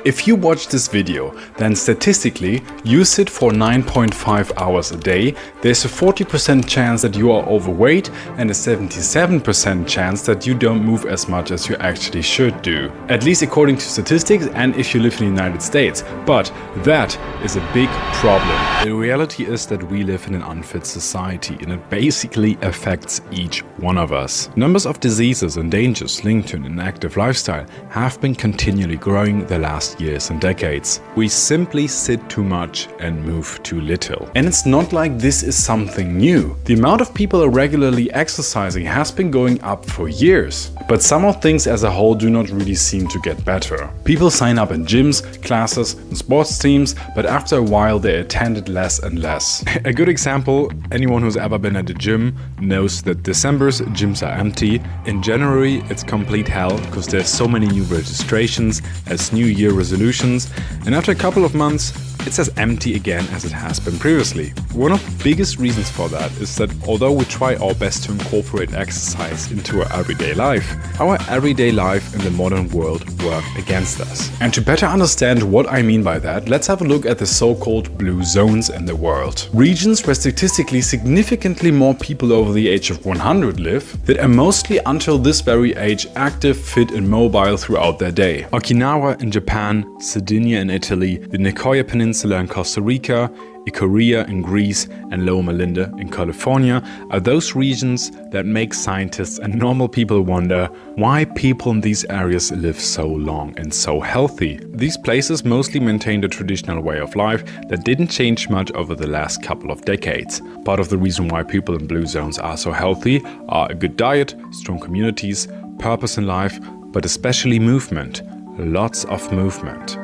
If you watch this video, then statistically, you sit for 9.5 hours a day, there's a 40% chance that you are overweight and a 77% chance that you don't move as much as you actually should do. At least according to statistics and if you live in the United States. But that is a big problem. The reality is that we live in an unfit society and it basically affects each one of us. Numbers of diseases and dangers linked to an inactive lifestyle have been continually growing the last years and decades. We simply sit too much and move too little. And it's not like this is something new. The amount of people regularly exercising has been going up for years. But somehow things as a whole do not really seem to get better. People sign up in gyms, classes, and sports teams, but after a while they attend it less and less. A good example, anyone who's ever been at a gym knows that December's gyms are empty. In January it's complete hell because there's so many new registrations as New Year resolutions, and after a couple of months it's as empty again as it has been previously. One of the biggest reasons for that is that although we try our best to incorporate exercise into our everyday life in the modern world work against us. And to better understand what I mean by that, let's have a look at the so-called blue zones in the world. Regions where statistically significantly more people over the age of 100 live, that are mostly until this very age active, fit and mobile throughout their day. Okinawa in Japan, Sardinia in Italy, the Nicoya Peninsula in Costa Rica, Ikaria in Greece and Loma Linda in California are those regions that make scientists and normal people wonder why people in these areas live so long and so healthy. These places mostly maintained a traditional way of life that didn't change much over the last couple of decades. Part of the reason why people in blue zones are so healthy are a good diet, strong communities, purpose in life, but especially movement. Lots of movement.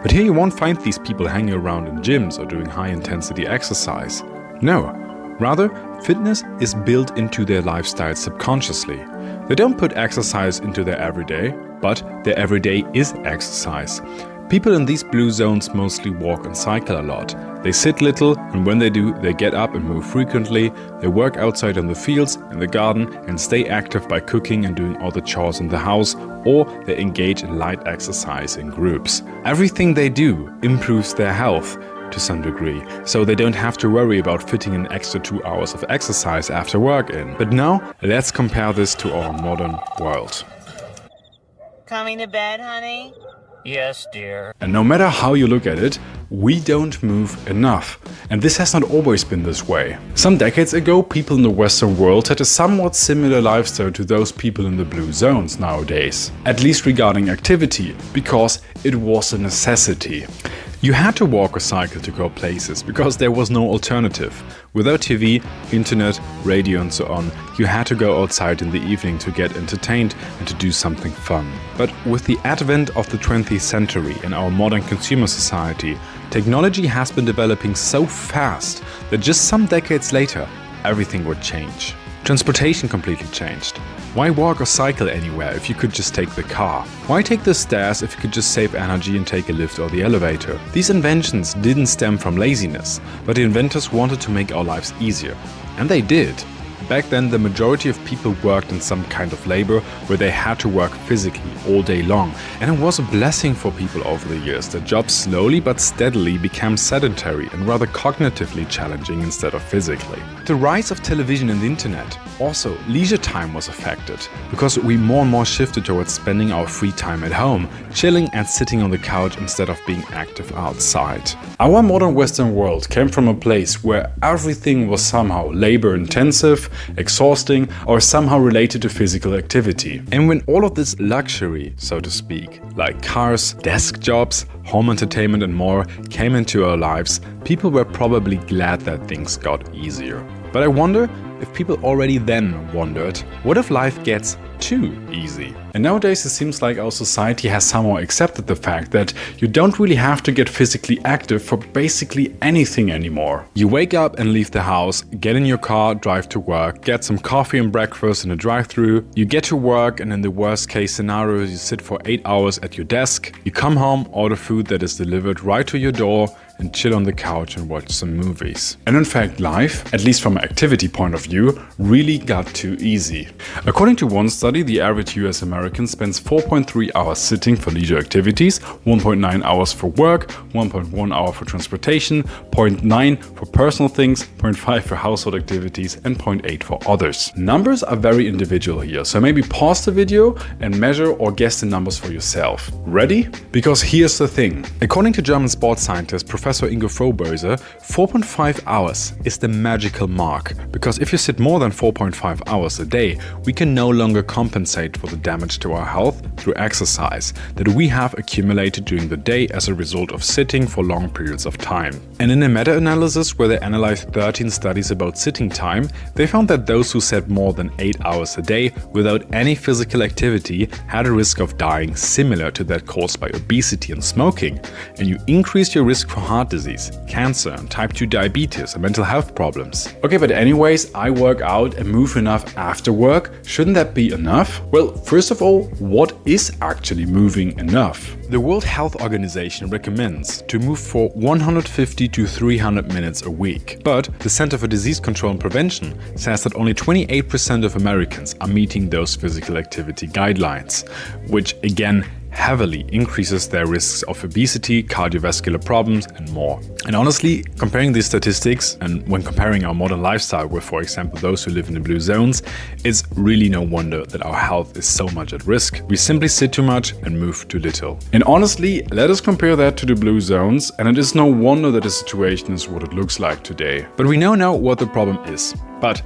But here you won't find these people hanging around in gyms or doing high-intensity exercise. No, rather, fitness is built into their lifestyle subconsciously. They don't put exercise into their everyday, but their everyday is exercise. People in these blue zones mostly walk and cycle a lot. They sit little, and when they do, they get up and move frequently. They work outside in the fields, in the garden, and stay active by cooking and doing all the chores in the house, or they engage in light exercise in groups. Everything they do improves their health to some degree, so they don't have to worry about fitting an extra 2 hours of exercise after work in. But now, let's compare this to our modern world. Coming to bed, honey? Yes, dear. And no matter how you look at it, we don't move enough. And this has not always been this way. Some decades ago, people in the Western world had a somewhat similar lifestyle to those people in the blue zones nowadays. At least regarding activity, because it was a necessity. You had to walk or cycle to go places, because there was no alternative. Without TV, internet, radio and so on, you had to go outside in the evening to get entertained and to do something fun. But with the advent of the 20th century in our modern consumer society, technology has been developing so fast that just some decades later, everything would change. Transportation completely changed. Why walk or cycle anywhere if you could just take the car? Why take the stairs if you could just save energy and take a lift or the elevator? These inventions didn't stem from laziness, but the inventors wanted to make our lives easier. And they did. Back then, the majority of people worked in some kind of labor where they had to work physically all day long. And it was a blessing for people over the years that jobs slowly but steadily became sedentary and rather cognitively challenging instead of physically. The rise of television and the internet, also leisure time was affected, because we more and more shifted towards spending our free time at home, chilling and sitting on the couch instead of being active outside. Our modern Western world came from a place where everything was somehow labor-intensive, exhausting, or somehow related to physical activity. And when all of this luxury, so to speak, like cars, desk jobs, home entertainment and more, came into our lives, people were probably glad that things got easier. But I wonder if people already then wondered, what if life gets too easy? And nowadays it seems like our society has somehow accepted the fact that you don't really have to get physically active for basically anything anymore. You wake up and leave the house, get in your car, drive to work, get some coffee and breakfast in a drive-thru, you get to work and in the worst case scenario you sit for 8 hours at your desk, you come home, order food that is delivered right to your door and chill on the couch and watch some movies. And in fact life, at least from an activity point of view, really got too easy. According to one study, study, the average US American spends 4.3 hours sitting for leisure activities, 1.9 hours for work, 1.1 hour for transportation, 0.9 for personal things, 0.5 for household activities, and 0.8 for others. Numbers are very individual here, so maybe pause the video and measure or guess the numbers for yourself. Ready? Because here's the thing. According to German sports scientist Professor Ingo Frohböse, 4.5 hours is the magical mark, because if you sit more than 4.5 hours a day, we can no longer compensate for the damage to our health through exercise that we have accumulated during the day as a result of sitting for long periods of time. And in a meta-analysis where they analyzed 13 studies about sitting time, they found that those who sat more than 8 hours a day without any physical activity had a risk of dying similar to that caused by obesity and smoking, and you increase your risk for heart disease, cancer, and type 2 diabetes and mental health problems. Okay, but anyways, I work out and move enough after work. Shouldn't that be enough? Well, first of all, what is actually moving enough? The World Health Organization recommends to move for 150 to 300 minutes a week. But the Center for Disease Control and Prevention says that only 28% of Americans are meeting those physical activity guidelines, which again heavily increases their risks of obesity, cardiovascular problems, and more. And honestly, comparing these statistics and when comparing our modern lifestyle with, for example, those who live in the blue zones, it's really no wonder that our health is so much at risk. We simply sit too much and move too little. And honestly, let us compare that to the blue zones, and it is no wonder that the situation is what it looks like today. But we now know what the problem is. But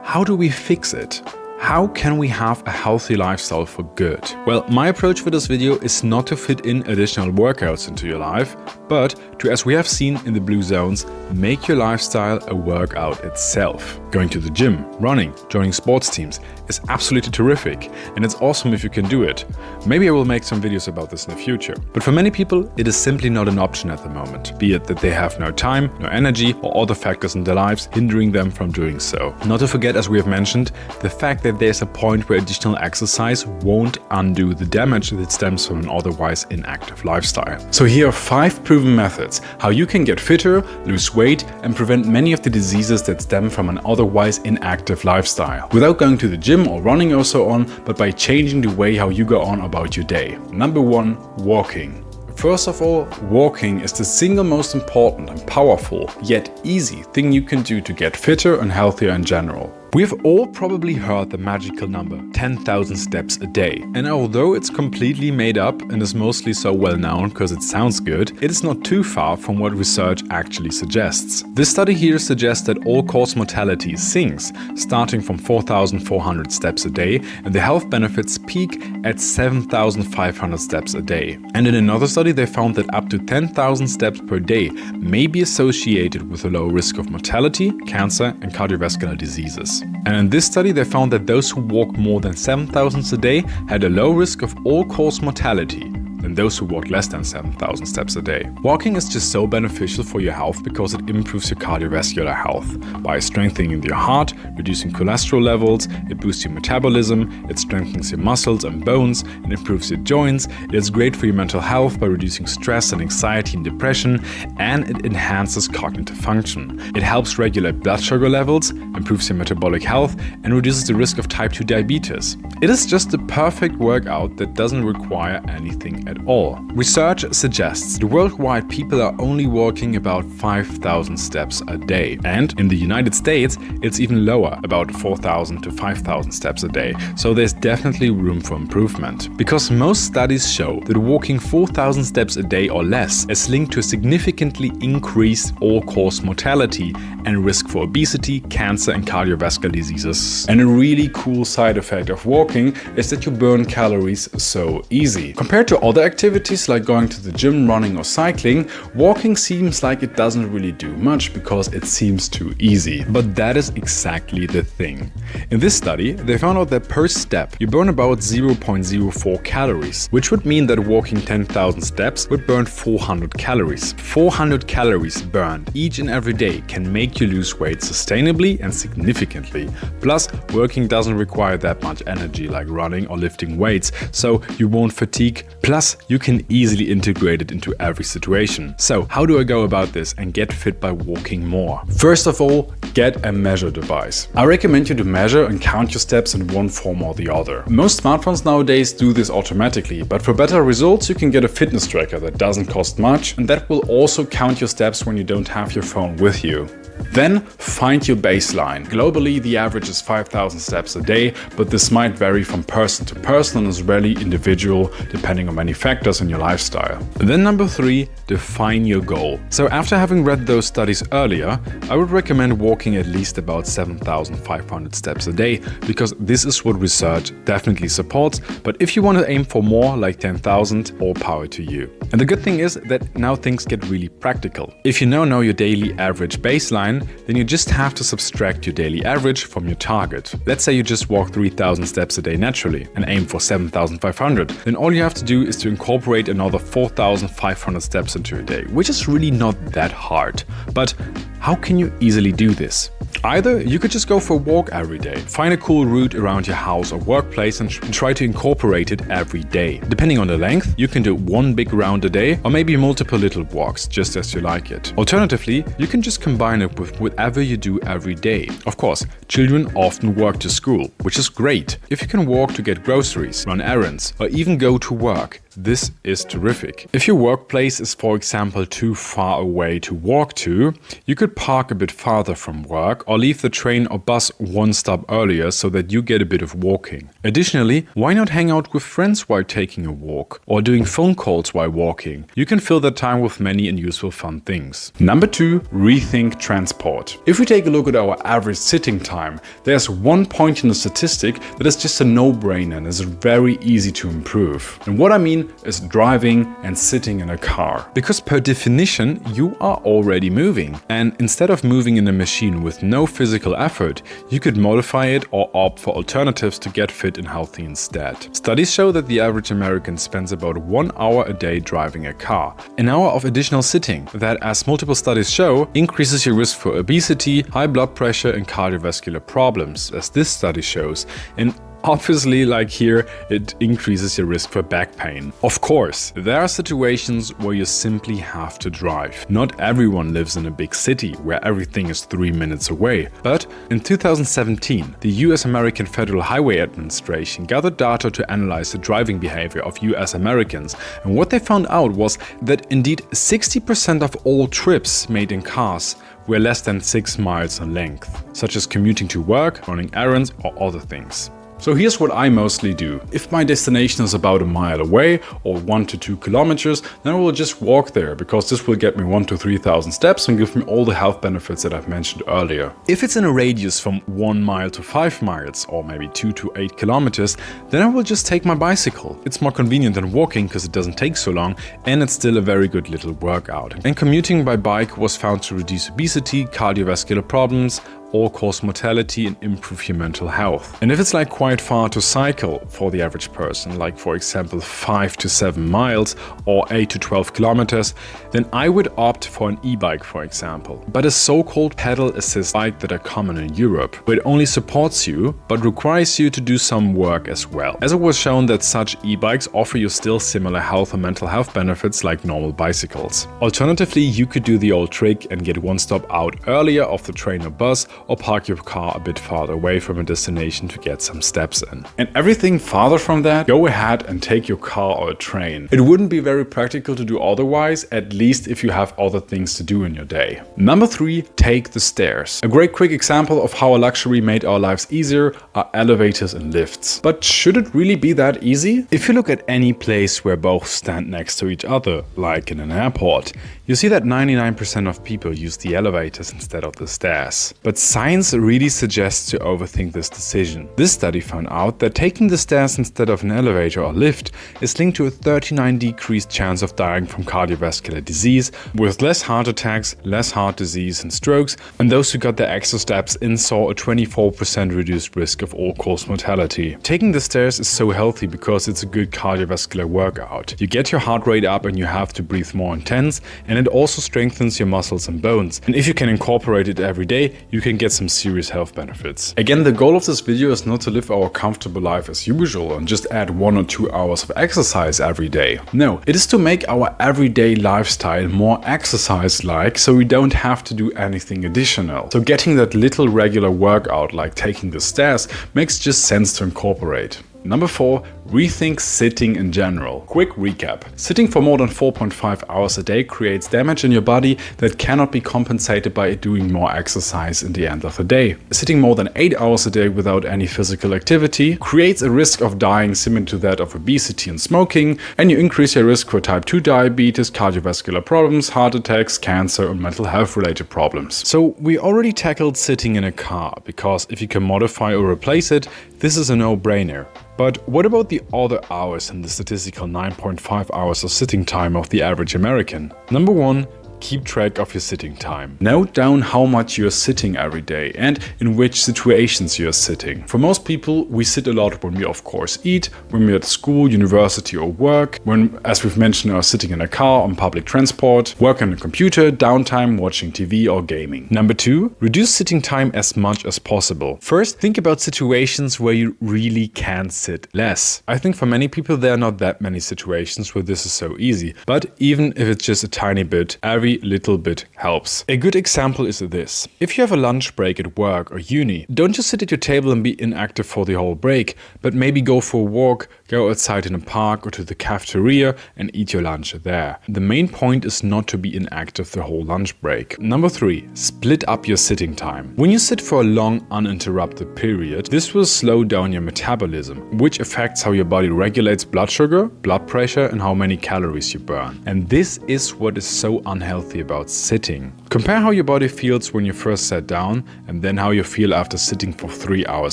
how do we fix it? How can we have a healthy lifestyle for good? Well, my approach for this video is not to fit in additional workouts into your life, but to, as we have seen in the blue zones, make your lifestyle a workout itself. Going to the gym, running, joining sports teams is absolutely terrific, and it's awesome if you can do it. Maybe I will make some videos about this in the future. But for many people, it is simply not an option at the moment, be it that they have no time, no energy, or other factors in their lives hindering them from doing so. Not to forget, as we have mentioned, the fact that there's a point where additional exercise won't undo the damage that stems from an otherwise inactive lifestyle. So here are 5 proven methods how you can get fitter, lose weight, and prevent many of the diseases that stem from an otherwise inactive lifestyle, without going to the gym or running or so on, but by changing the way how you go on about your day. Number 1, walking. First of all, walking is the single most important and powerful, yet easy thing you can do to get fitter and healthier in general. We've all probably heard the magical number 10,000 steps a day, and although it's completely made up and is mostly so well known because it sounds good, it is not too far from what research actually suggests. This study here suggests that all-cause mortality sinks starting from 4,400 steps a day, and the health benefits peak at 7,500 steps a day. And in another study they found that up to 10,000 steps per day may be associated with a low risk of mortality, cancer, and cardiovascular diseases. And in this study they found that those who walk more than 7,000 a day had a low risk of all-cause mortality than those who walk less than 7,000 steps a day. Walking is just so beneficial for your health because it improves your cardiovascular health by strengthening your heart, reducing cholesterol levels, it boosts your metabolism, it strengthens your muscles and bones, and improves your joints. It is great for your mental health by reducing stress and anxiety and depression, and it enhances cognitive function. It helps regulate blood sugar levels, improves your metabolic health, and reduces the risk of type 2 diabetes. It is just the perfect workout that doesn't require anything at all. Research suggests that worldwide people are only walking about 5,000 steps a day, and in the United States it's even lower, about 4,000 to 5,000 steps a day, so there's definitely room for improvement. Because most studies show that walking 4,000 steps a day or less is linked to a significantly increased all-cause mortality and risk for obesity, cancer, and cardiovascular diseases. And a really cool side effect of walking is that you burn calories so easy. Compared to other activities like going to the gym, running, or cycling, walking seems like it doesn't really do much because it seems too easy. But that is exactly the thing. In this study, they found out that per step you burn about 0.04 calories, which would mean that walking 10,000 steps would burn 400 calories. 400 calories burned each and every day can make you lose weight sustainably and significantly. Plus, working doesn't require that much energy like running or lifting weights, so you won't fatigue. Plus, you can easily integrate it into every situation. So how do I go about this and get fit by walking more? First of all, get a measure device. I recommend you to measure and count your steps in one form or the other. Most smartphones nowadays do this automatically, but for better results you can get a fitness tracker that doesn't cost much and that will also count your steps when you don't have your phone with you. Then find your baseline. Globally, the average is 5,000 steps a day, but this might vary from person to person and is really individual depending on many factors in your lifestyle. And then number 3, define your goal. So after having read those studies earlier, I would recommend walking at least about 7,500 steps a day, because this is what research definitely supports. But if you want to aim for more, like 10,000, all power to you. And the good thing is that now things get really practical. If you now know your daily average baseline, then you just have to subtract your daily average from your target. Let's say you just walk 3,000 steps a day naturally and aim for 7,500. Then all you have to do is to incorporate another 4,500 steps into your day, which is really not that hard. But how can you easily do this? Either you could just go for a walk every day, find a cool route around your house or workplace and try to incorporate it every day. Depending on the length, you can do one big round a day or maybe multiple little walks, just as you like it. Alternatively, you can just combine it with whatever you do every day. Of course, children often walk to school, which is great. If you can walk to get groceries, run errands, or even go to work, this is terrific. If your workplace is, for example, too far away to walk to, you could park a bit farther from work or leave the train or bus one stop earlier so that you get a bit of walking. Additionally, why not hang out with friends while taking a walk or doing phone calls while walking? You can fill that time with many and useful fun things. Number 2, rethink transport. If we take a look at our average sitting time, there's one point in the statistic that is just a no-brainer and is very easy to improve. And what I mean is driving and sitting in a car. Because per definition, you are already moving. And instead of moving in a machine with no physical effort, you could modify it or opt for alternatives to get fit and healthy instead. Studies show that the average American spends about 1 hour a day driving a car. An hour of additional sitting that, as multiple studies show, increases your risk for obesity, high blood pressure and cardiovascular problems, as this study shows. And obviously, like here, it increases your risk for back pain. Of course, there are situations where you simply have to drive. Not everyone lives in a big city where everything is 3 minutes away. But in 2017, the US American Federal Highway Administration gathered data to analyze the driving behavior of US Americans. And what they found out was that indeed 60% of all trips made in cars were less than 6 miles in length, such as commuting to work, running errands, or other things. So here's what I mostly do. If my destination is about a mile away or 1 to 2 kilometers, then I will just walk there, because this will get me 1 to 3,000 steps and give me all the health benefits that I've mentioned earlier. If it's in a radius from 1 mile to 5 miles or maybe 2 to 8 kilometers, then I will just take my bicycle. It's more convenient than walking because it doesn't take so long and it's still a very good little workout. And commuting by bike was found to reduce obesity, cardiovascular problems, all-cause mortality and improve your mental health. And if it's like quite far to cycle for the average person, like for example 5 to 7 miles or 8 to 12 kilometers, then I would opt for an e-bike, for example. But a so-called pedal assist bike that are common in Europe, where it only supports you but requires you to do some work as well. As it was shown that such e-bikes offer you still similar health and mental health benefits like normal bicycles. Alternatively, you could do the old trick and get one stop out earlier off the train or bus, or park your car a bit farther away from a destination to get some steps in. And everything farther from that, go ahead and take your car or a train. It wouldn't be very practical to do otherwise, at least if you have other things to do in your day. Number 3, take the stairs. A great quick example of how a luxury made our lives easier are elevators and lifts. But should it really be that easy? If you look at any place where both stand next to each other, like in an airport, you see that 99% of people use the elevators instead of the stairs. But science really suggests to overthink this decision. This study found out that taking the stairs instead of an elevator or lift is linked to a 39% decreased chance of dying from cardiovascular disease, with less heart attacks, less heart disease and strokes, and those who got their extra steps in saw a 24% reduced risk of all-cause mortality. Taking the stairs is so healthy because it's a good cardiovascular workout. You get your heart rate up and you have to breathe more intense, and it also strengthens your muscles and bones. And if you can incorporate it every day, you can get some serious health benefits. Again, the goal of this video is not to live our comfortable life as usual and just add 1 or 2 hours of exercise every day. No, it is to make our everyday lifestyle more exercise-like, so we don't have to do anything additional. So getting that little regular workout like taking the stairs makes just sense to incorporate. Number 4, rethink sitting in general. Quick recap. Sitting for more than 4.5 hours a day creates damage in your body that cannot be compensated by doing more exercise in the end of the day. Sitting more than 8 hours a day without any physical activity creates a risk of dying similar to that of obesity and smoking, and you increase your risk for type 2 diabetes, cardiovascular problems, heart attacks, cancer, and mental health related problems. So we already tackled sitting in a car, because if you can modify or replace it, this is a no-brainer. But what about the other hours in the statistical 9.5 hours of sitting time of the average American? Number 1, keep track of your sitting time. Note down how much you're sitting every day and in which situations you're sitting. For most people, we sit a lot when we of course eat, when we're at school, university or work, when, as we've mentioned, are sitting in a car, on public transport, work on a computer, downtime, watching TV or gaming. Number 2, reduce sitting time as much as possible. First, think about situations where you really can sit less. I think for many people there are not that many situations where this is so easy, but even if it's just a tiny bit, every little bit helps. A good example is this. If you have a lunch break at work or uni, don't just sit at your table and be inactive for the whole break, but maybe go for a walk, go outside in a park or to the cafeteria and eat your lunch there. The main point is not to be inactive the whole lunch break. Number 3, split up your sitting time. When you sit for a long uninterrupted period, this will slow down your metabolism, which affects how your body regulates blood sugar, blood pressure and how many calories you burn. And this is what is so unhealthy about sitting. Compare how your body feels when you first sat down and then how you feel after sitting for 3 hours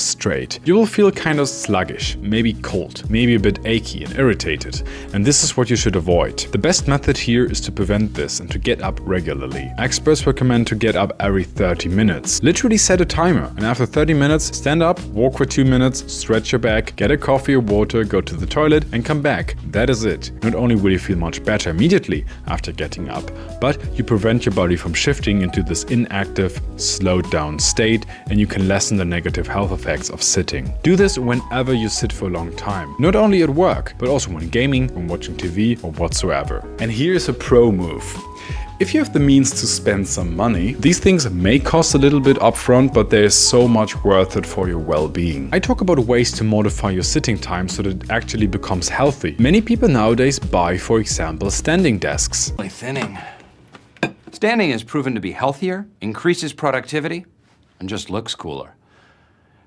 straight. You will feel kind of sluggish, maybe cold, maybe a bit achy and irritated, and this is what you should avoid. The best method here is to prevent this and to get up regularly. Experts recommend to get up every 30 minutes. Literally set a timer, and after 30 minutes, stand up, walk for 2 minutes, stretch your back, get a coffee or water, go to the toilet and come back. That is it. Not only will you feel much better immediately after getting up, but you prevent your body from shifting into this inactive, slowed down state, and you can lessen the negative health effects of sitting. Do this whenever you sit for a long time, not only at work, but also when gaming, when watching TV or whatsoever. And here's a pro move. If you have the means to spend some money, these things may cost a little bit upfront, but there is so much worth it for your well-being. I talk about ways to modify your sitting time so that it actually becomes healthy. Many people nowadays buy, for example, standing desks. Thinning. Standing is proven to be healthier, increases productivity, and just looks cooler.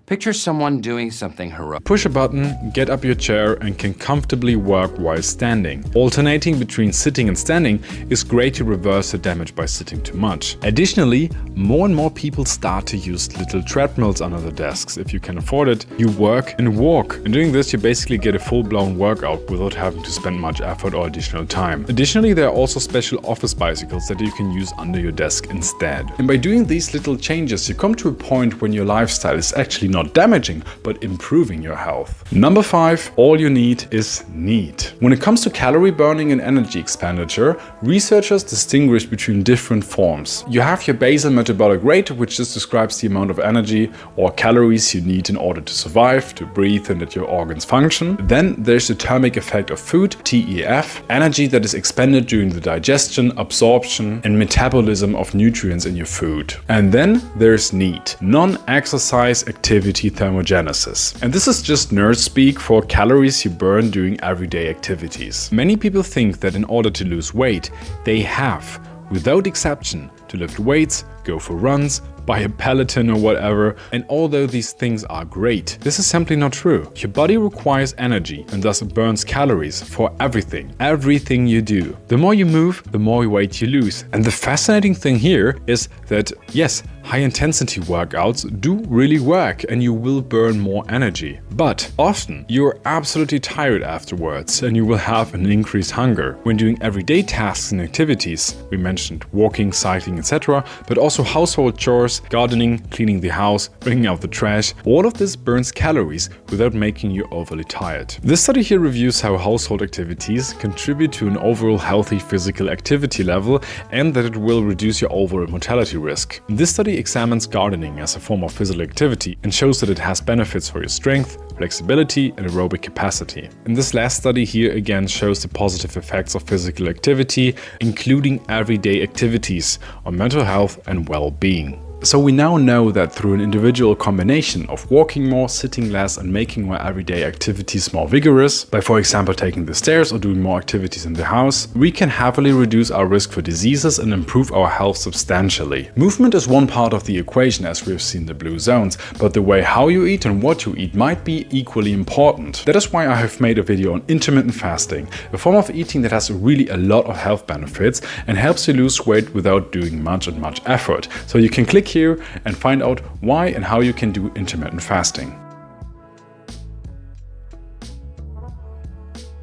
Picture someone doing something heroic. Push a button, get up your chair and can comfortably work while standing. Alternating between sitting and standing is great to reverse the damage by sitting too much. Additionally, more and more people start to use little treadmills under the desks. If you can afford it, you work and walk. And doing this, you basically get a full-blown workout without having to spend much effort or additional time. Additionally, there are also special office bicycles that you can use under your desk instead. And by doing these little changes, you come to a point when your lifestyle is actually not damaging, but improving your health. Number 5, all you need is need. When it comes to calorie burning and energy expenditure, researchers distinguish between different forms. You have your basal metabolic rate, which just describes the amount of energy or calories you need in order to survive, to breathe, and that your organs function. Then there's the thermic effect of food, TEF, energy that is expended during the digestion, absorption, and metabolism of nutrients in your food. And then there's need, non-exercise activity thermogenesis. And this is just nerd speak for calories you burn during everyday activities. Many people think that in order to lose weight, they have, without exception, to lift weights, go for runs, buy a Peloton or whatever, and although these things are great, this is simply not true. Your body requires energy and thus burns calories for everything you do. The more you move, the more weight you lose. And the fascinating thing here is that, yes, high-intensity workouts do really work and you will burn more energy. But often, you're absolutely tired afterwards and you will have an increased hunger. When doing everyday tasks and activities, we mentioned walking, cycling, etc., but also household chores, gardening, cleaning the house, bringing out the trash, all of this burns calories without making you overly tired. This study here reviews how household activities contribute to an overall healthy physical activity level and that it will reduce your overall mortality risk. This study study examines gardening as a form of physical activity and shows that it has benefits for your strength, flexibility, and aerobic capacity. And this last study here again shows the positive effects of physical activity, including everyday activities, on mental health and well-being. So we now know that through an individual combination of walking more, sitting less, and making our everyday activities more vigorous, by for example taking the stairs or doing more activities in the house, we can heavily reduce our risk for diseases and improve our health substantially. Movement is one part of the equation, as we've seen the blue zones, but the way how you eat and what you eat might be equally important. That is why I have made a video on intermittent fasting, a form of eating that has really a lot of health benefits and helps you lose weight without doing much effort. So you can click here and find out why and how you can do intermittent fasting.